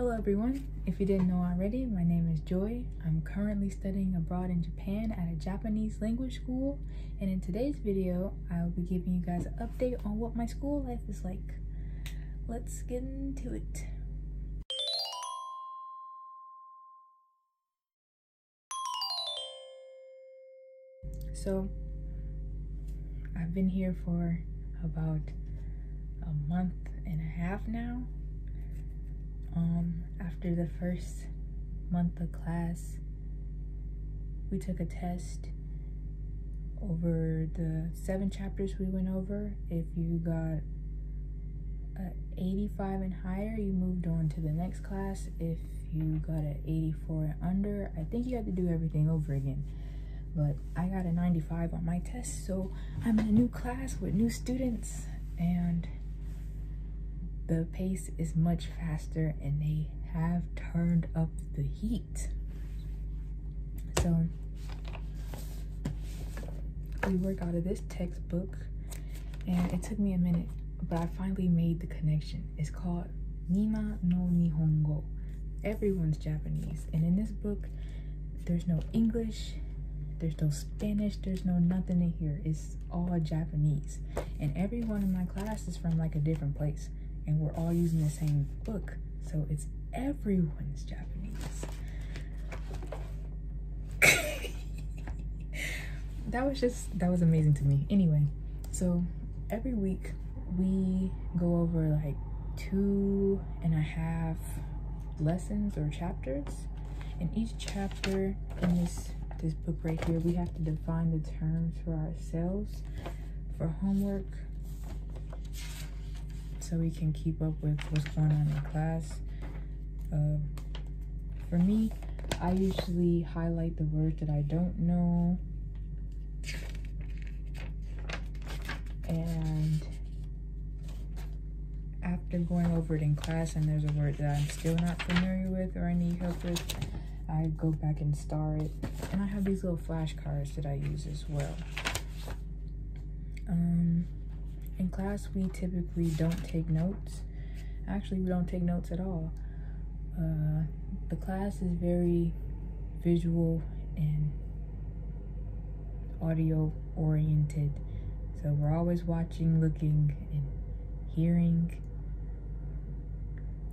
Hello everyone, if you didn't know already, my name is Joy. I'm currently studying abroad in Japan at a Japanese language school, and in today's video, I'll be giving you guys an update on what my school life is like. Let's get into it. So, I've been here for about a month and a half now. After the first month of class, we took a test over the 7 chapters we went over. If you got 85 and higher, you moved on to the next class. If you got an 84 and under, I think you had to do everything over again. But I got a 95 on my test, so I'm in a new class with new students, and the pace is much faster and they have turned up the heat. So we work out of this textbook, and it took me a minute, but I finally made the connection. It's called Minna no Nihongo. Everyone's Japanese. And in this book, there's no English, there's no Spanish, there's no nothing in here. It's all Japanese. And everyone in my class is from like a different place, and we're all using the same book. So it's everyone's Japanese. that was amazing to me. Anyway, so every week we go over like 2.5 lessons or chapters. In each chapter in this book right here, we have to define the terms for ourselves for homework, so we can keep up with what's going on in class. For me, I usually highlight the words that I don't know, and after going over it in class and there's a word that I'm still not familiar with or I need help with, I go back and star it. And I have these little flashcards that I use as well. In class, we typically don't take notes. Actually, we don't take notes at all. The class is very visual and audio oriented. So we're always watching, looking, and hearing.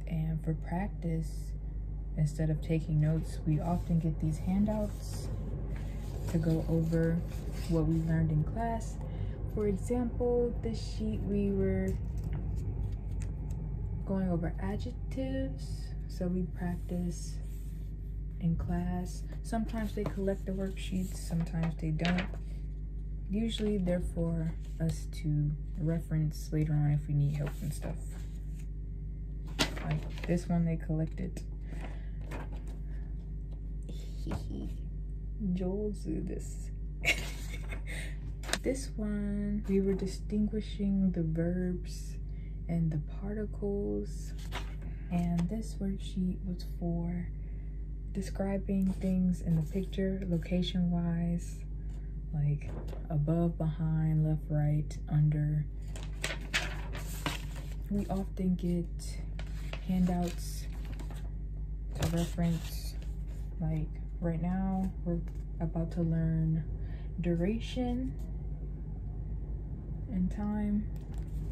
And for practice, instead of taking notes, we often get these handouts to go over what we learned in class. For example, this sheet we were going over adjectives, so we practice in class. Sometimes they collect the worksheets, sometimes they don't. Usually they're for us to reference later on if we need help and stuff. Like this one they collected. Joel's do this. This one, we were distinguishing the verbs and the particles. And this worksheet was for describing things in the picture, location-wise, like above, behind, left, right, under. We often get handouts to reference. Like right now, we're about to learn duration and time,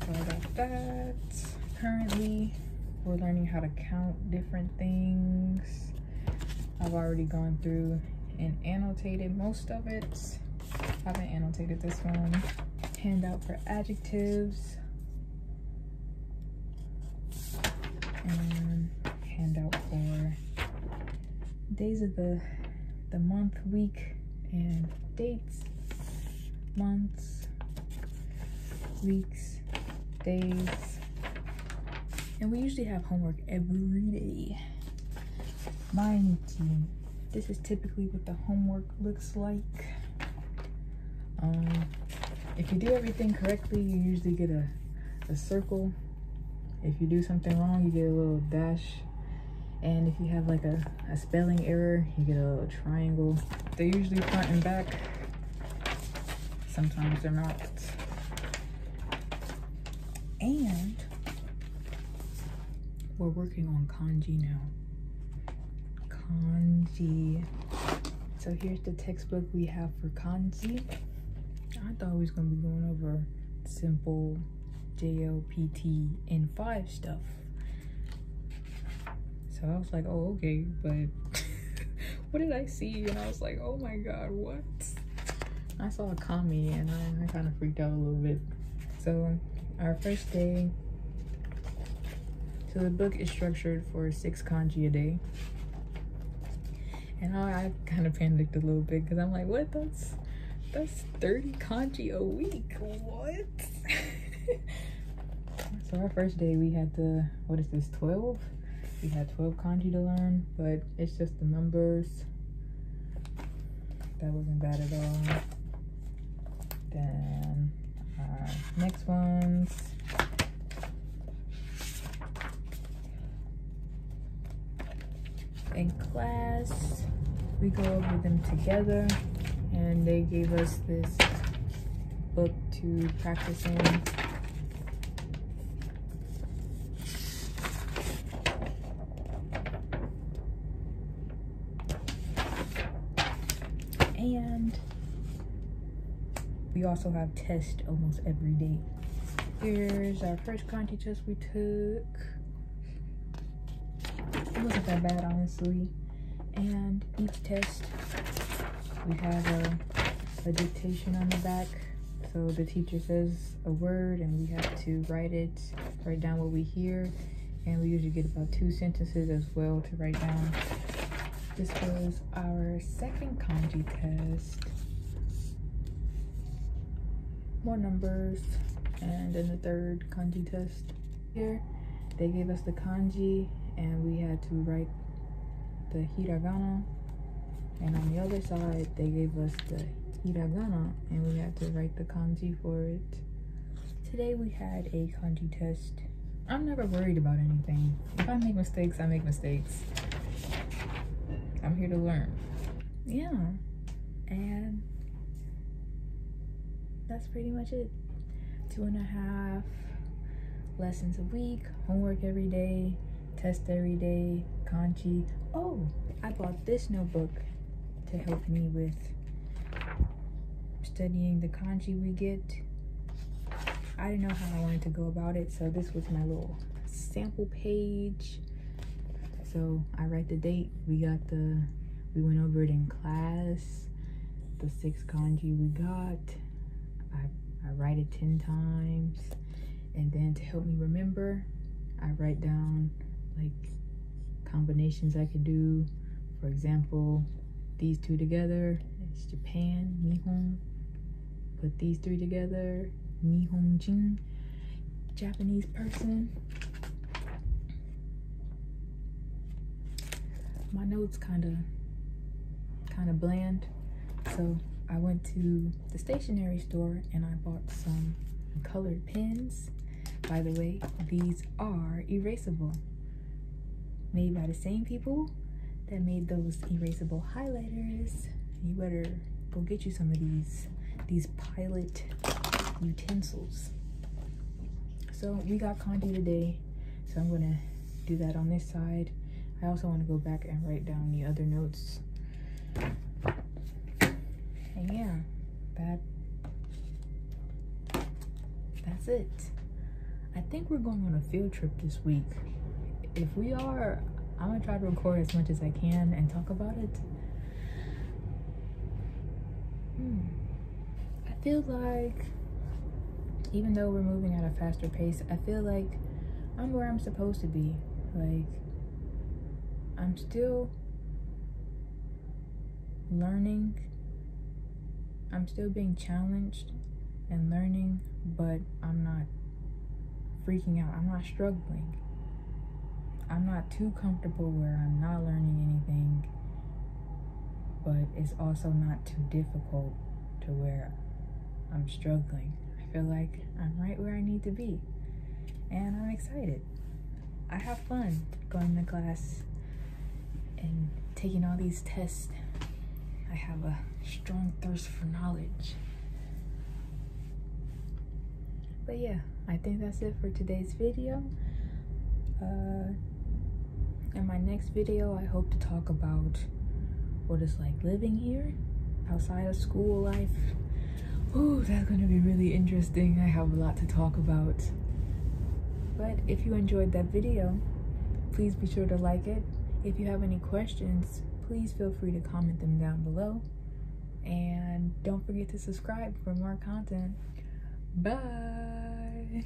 so I got that. Currently, we're learning how to count different things. I've already gone through and annotated most of it. I haven't annotated this one. Handout for adjectives, and handout for days of the month, week, and dates. Months, weeks, days. And we usually have homework every day. Mind you, this is typically what the homework looks like. If you do everything correctly, you usually get a circle. If you do something wrong, you get a little dash. And if you have like a spelling error, you get a little triangle. They're usually front and back. Sometimes they're not. And we're working on kanji now. Kanji. So here's the textbook we have for kanji. I thought we was gonna be going over simple JLPT and 5 stuff. So I was like, oh, okay, but what did I see? And I was like, oh my god, what? I saw a kami and I kind of freaked out a little bit. So our first day, so the book is structured for 6 kanji a day. And I kind of panicked a little bit because I'm like, what? That's 30 kanji a week. What? So our first day we had the, what is this, 12? We had 12 kanji to learn, but it's just the numbers. That wasn't bad at all. Then our next ones. In class, we go over them together, and they gave us this book to practice in. And we also have tests almost every day. Here's our first kanji test we took. It wasn't that bad, honestly. And each test, we have a dictation on the back. So the teacher says a word and we have to write down what we hear. And we usually get about 2 sentences as well to write down. This was our second kanji test. More numbers. And then the third kanji test. Here, they gave us the kanji and we had to write the hiragana. And on the other side, they gave us the hiragana and we had to write the kanji for it. Today we had a kanji test. I'm never worried about anything. If I make mistakes, I make mistakes. I'm here to learn. Yeah, and that's pretty much it. 2.5 lessons a week, homework every day, test every day, kanji. Oh, I bought this notebook to help me with studying the kanji we get. I didn't know how I wanted to go about it, so this was my little sample page. So I write the date. We went over it in class. The 6 kanji we got. I write it 10 times. And then to help me remember, I write down like combinations I could do. For example, these 2 together, it's Japan, Nihon. Put these 3 together, Nihonjin, Japanese person. My notes kind of bland, so I went to the stationery store and I bought some colored pens. By the way, these are erasable, made by the same people that made those erasable highlighters. You better go get you some of these pilot utensils. So we got kanji today, so I'm gonna do that on this side. I also want to go back and write down the other notes. And yeah, that's it. I think we're going on a field trip this week. If we are, I'm gonna try to record as much as I can and talk about it. I feel like, even though we're moving at a faster pace, I feel like I'm where I'm supposed to be. Like, I'm still learning. I'm still being challenged and learning, but I'm not freaking out. I'm not struggling. I'm not too comfortable where I'm not learning anything, but it's also not too difficult to where I'm struggling. I feel like I'm right where I need to be, and I'm excited. I have fun going to class and taking all these tests. I have a strong thirst for knowledge. But yeah, I think that's it for today's video. my next video, I hope to talk about what it's like living here outside of school life. Ooh, that's gonna be really interesting. I have a lot to talk about. But if you enjoyed that video, please be sure to like it. If you have any questions, please feel free to comment them down below. And don't forget to subscribe for more content. Bye!